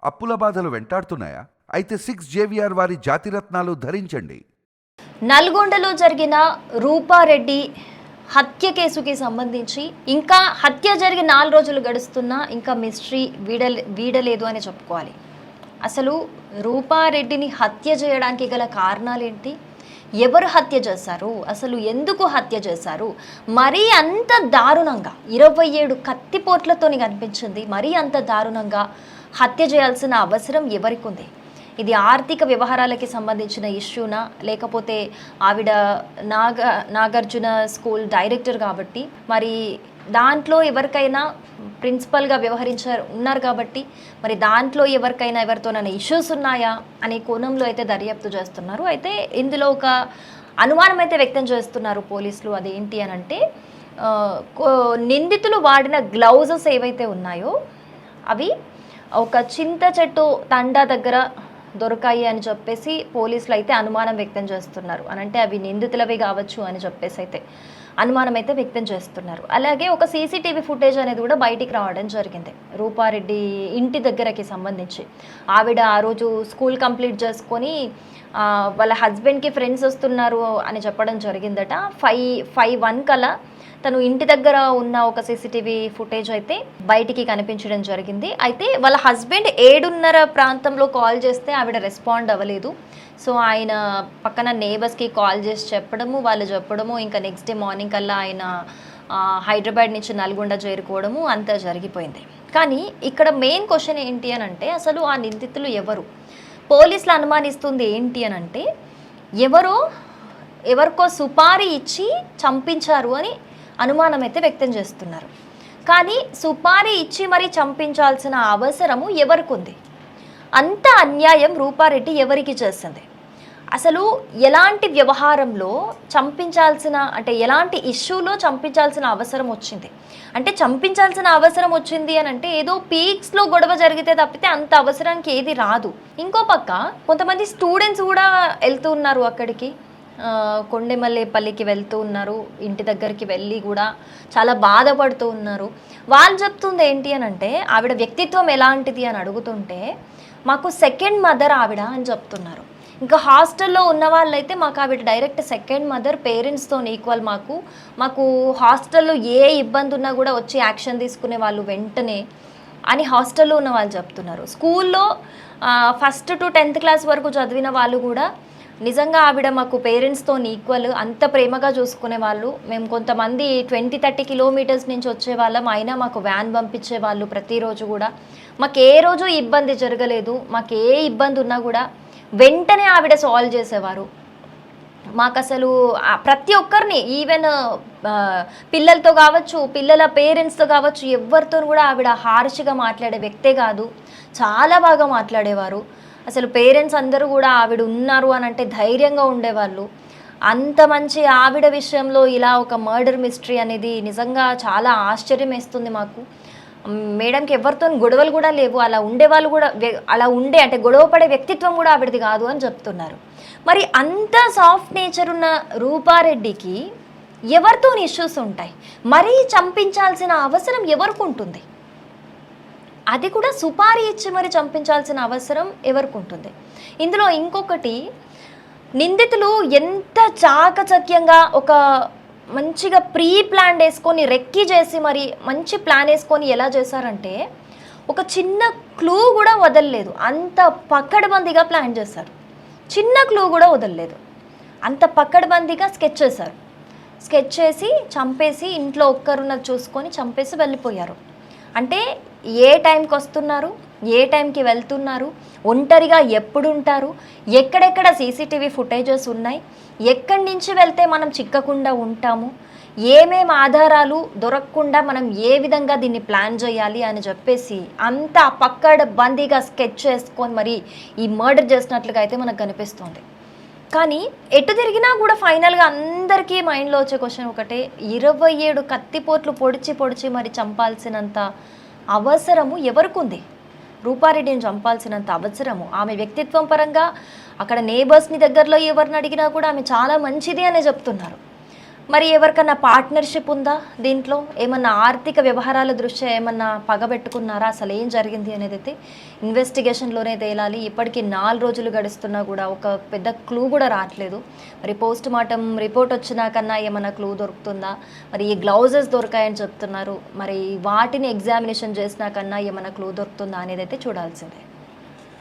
అప్పుల బాధలు వెంటాడుతున్నాయా? అయితే 6 JVR వారి జాతిరత్నాలు ధరించండి. నల్గొండలో జరిగిన రూపారెడ్డి హత్య కేసుకి సంబంధించి ఇంకా హత్య జరిగి 4 రోజులు గడుస్తున్నా ఇంకా మిస్టరీ వీడలేదు అని చెప్పుకోవాలి. అసలు రూపారెడ్డిని హత్య చేయడానికి గల కారణాలేంటి? ఎవరు హత్య చేశారు? అసలు ఎందుకు హత్య చేశారు? మరీ అంత దారుణంగా 27 కత్తిపోట్లతోని కనిపించింది. మరీ అంత దారుణంగా హత్య చేయాల్సిన అవసరం ఎవరికి ఉంది? ఇది ఆర్థిక వ్యవహారాలకి సంబంధించిన ఇష్యూనా, లేకపోతే ఆవిడ నాగార్జున స్కూల్ డైరెక్టర్ కాబట్టి మరి దాంట్లో ఎవరికైనా ప్రిన్సిపల్గా ఉన్నారు కాబట్టి మరి దాంట్లో ఎవరితోనైనా ఇష్యూస్ ఉన్నాయా అనే కోణంలో అయితే దర్యాప్తు చేస్తున్నారు. అయితే ఇందులో ఒక అనుమానం అయితే వ్యక్తం చేస్తున్నారు పోలీసులు. అదేంటి అని అంటే నిందితులు వాడిన గ్లౌజెస్ ఏవైతే ఉన్నాయో అవి ఒక చింత చెట్టు తండా దగ్గర దొరకాయి అని చెప్పేసి పోలీసులు అయితే అనుమానం వ్యక్తం చేస్తున్నారు. అనంటే అవి నిందితులవి కావచ్చు అని చెప్పేసి అయితే అనుమానం అయితే వ్యక్తం చేస్తున్నారు. అలాగే ఒక సీసీటీవీ ఫుటేజ్ అనేది కూడా బయటికి రావడం జరిగింది రూపారెడ్డి ఇంటి దగ్గరకి సంబంధించి. ఆవిడ ఆ రోజు స్కూల్ కంప్లీట్ చేసుకొని వాళ్ళ హస్బెండ్కి ఫ్రెండ్స్ వస్తున్నారు అని చెప్పడం జరిగిందట. 5:01 కల్లా తను ఇంటి దగ్గర ఉన్న ఒక సీసీటీవీ ఫుటేజ్ అయితే బయటికి కనిపించడం జరిగింది. అయితే వాళ్ళ హస్బెండ్ 7:30 ప్రాంతంలో కాల్ చేస్తే ఆవిడ రెస్పాండ్ అవ్వలేదు. సో ఆయన పక్కన నేబర్స్కి కాల్ చేసి వాళ్ళు చెప్పడము ఇంకా నెక్స్ట్ డే మార్నింగ్ కల్లా ఆయన హైదరాబాద్ నుంచి నల్గొండ చేరుకోవడము అంతా జరిగిపోయింది. కానీ ఇక్కడ మెయిన్ క్వశ్చన్ ఏంటి అని అంటే అసలు ఆ నిందితులు ఎవరు? పోలీసులు అనుమానిస్తుంది ఏంటి అని అంటే ఎవరికో సుపారీ ఇచ్చి చంపించారు అని అనుమానం అయితే వ్యక్తం చేస్తున్నారు. కానీ సుపారీ ఇచ్చి మరీ చంపించాల్సిన అవసరము ఎవరికి ఉంది? అంత అన్యాయం రూపారెడ్డి ఎవరికి చేసింది? అసలు ఎలాంటి వ్యవహారంలో ఎలాంటి ఇష్యూలో చంపించాల్సిన అవసరం వచ్చింది? అంటే చంపించాల్సిన అవసరం వచ్చింది అని అంటే ఏదో పీక్స్లో గొడవ జరిగితే తప్పితే అంత అవసరానికి ఏది రాదు. ఇంకో పక్క కొంతమంది స్టూడెంట్స్ కూడా వెళ్తూ ఉన్నారు అక్కడికి, కొండెమల్లేపల్లికి వెళ్తూ ఉన్నారు. ఇంటి దగ్గరికి వెళ్ళి కూడా చాలా బాధపడుతూ ఉన్నారు. వాళ్ళు చెప్తుంది ఏంటి అని అంటే ఆవిడ వ్యక్తిత్వం ఎలాంటిది అని అడుగుతుంటే మాకు సెకండ్ మదర్ ఆవిడ అని చెప్తున్నారు. ఇంకా హాస్టల్లో ఉన్న వాళ్ళైతే మాకు ఆవిడ డైరెక్ట్ సెకండ్ మదర్, పేరెంట్స్తో ఈక్వల్. మాకు హాస్టల్లో ఏ ఇబ్బంది ఉన్నా కూడా వచ్చి యాక్షన్ తీసుకునే వాళ్ళు వెంటనే అని హాస్టల్లో ఉన్న వాళ్ళు చెప్తున్నారు. స్కూల్లో 1st to 10th క్లాస్ వరకు చదివిన వాళ్ళు కూడా నిజంగా ఆవిడ మాకు పేరెంట్స్తో ఈక్వల్, అంత ప్రేమగా చూసుకునే వాళ్ళు. మేము కొంతమంది 20-30 కిలోమీటర్స్ నుంచి వచ్చేవాళ్ళం, అయినా మాకు వ్యాన్ పంపించేవాళ్ళు ప్రతిరోజు కూడా. మాకు ఏ రోజు ఇబ్బంది జరగలేదు. మాకు ఏ ఇబ్బంది ఉన్నా కూడా వెంటనే ఆవిడ సాల్వ్ చేసేవారు. మాకు అసలు ప్రతి ఒక్కరిని ఈవెన్ పిల్లలతో కావచ్చు, పిల్లల పేరెంట్స్తో కావచ్చు, ఎవరితో కూడా ఆవిడ హార్ష్గా మాట్లాడే వ్యక్తే కాదు. చాలా బాగా మాట్లాడేవారు. అసలు పేరెంట్స్ అందరూ కూడా ఆవిడ ఉన్నారు అని అంటే ధైర్యంగా ఉండేవాళ్ళు. అంత మంచి ఆవిడ విషయంలో ఇలా ఒక మర్డర్ మిస్టరీ అనేది నిజంగా చాలా ఆశ్చర్యం వేస్తుంది మాకు. మేడంకి ఎవరితో గొడవలు కూడా లేవు. అలా ఉండే అంటే గొడవ పడే వ్యక్తిత్వం కూడా ఆవిడది కాదు అని చెప్తున్నారు. మరి అంత సాఫ్ట్ నేచర్ ఉన్న రూపారెడ్డికి ఎవరితో ఇష్యూస్ ఉంటాయి? మరీ చంపించాల్సిన అవసరం ఎవరికి ఉంటుంది? అది కూడా సుపారీ ఇచ్చి మరి చంపించాల్సిన అవసరం ఎవరికి ఉంటుంది? ఇందులో ఇంకొకటి, నిందితులు ఎంత చాకచక్యంగా ఒక మంచిగా ప్రీ ప్లాన్ వేసుకొని రెక్కి చేసి మరి మంచి ప్లాన్ వేసుకొని ఎలా చేశారంటే ఒక చిన్న క్లూ కూడా వదలలేదు. అంత పక్కడబందీగా ప్లాన్ చేశారు. చిన్న క్లూ కూడా వదలలేదు. అంత పక్కడబందీగా స్కెచ్ చేశారు. స్కెచ్ చేసి చంపేసి ఇంట్లో ఒక్కరున్నది చూసుకొని చంపేసి వెళ్ళిపోయారు. అంటే ఏ టైంకి వస్తున్నారు, ఏ టైంకి వెళ్తున్నారు, ఒంటరిగా ఎప్పుడు ఉంటారు, ఎక్కడెక్కడ సీసీటీవీ ఫుటేజెస్ ఉన్నాయి, ఎక్కడి నుంచి వెళ్తే మనం చిక్కకుండా ఉంటాము, ఏమేం ఆధారాలు దొరకకుండా మనం ఏ విధంగా దీన్ని ప్లాన్ చేయాలి అని చెప్పేసి అంతా పక్కడ బందీగా స్కెచ్ చేసుకొని మరి ఈ మర్డర్ చేసినట్లుగా అయితే మనకు కనిపిస్తుంది. కానీ ఎటు తిరిగినా కూడా ఫైనల్గా అందరికీ మైండ్లో వచ్చే క్వశ్చన్ ఒకటే, 27 కత్తిపోట్లు పొడిచి మరి చంపాల్సినంత అవసరము ఎవరికి ఉంది? రూపారెడ్డిని చంపాల్సినంత అవసరము. ఆమె వ్యక్తిత్వం పరంగా అక్కడ నేబర్స్ని దగ్గరలో ఎవరిని అడిగినా కూడా ఆమె చాలా మంచిది అనే చెప్తున్నారు. మరి ఎవరికన్నా పార్ట్నర్షిప్ ఉందా దీంట్లో? ఏమన్నా ఆర్థిక వ్యవహారాల దృష్ట్యా ఏమన్నా పగబెట్టుకున్నారా? అసలు ఏం జరిగింది అనేది అయితే ఇన్వెస్టిగేషన్లోనే తేలాలి. ఇప్పటికీ 4 రోజులు గడుస్తున్నా కూడా ఒక పెద్ద క్లూ కూడా రావట్లేదు. మరి పోస్ట్ మార్టం రిపోర్ట్ వచ్చినాకన్నా ఏమన్నా క్లూ దొరుకుతుందా? మరి ఈ గ్లౌజెస్ దొరికాయని చెప్తున్నారు. మరి వాటిని ఎగ్జామినేషన్ చేసినాకన్నా ఏమన్నా క్లూ దొరుకుతుందా అనేది అయితే చూడాల్సిందే.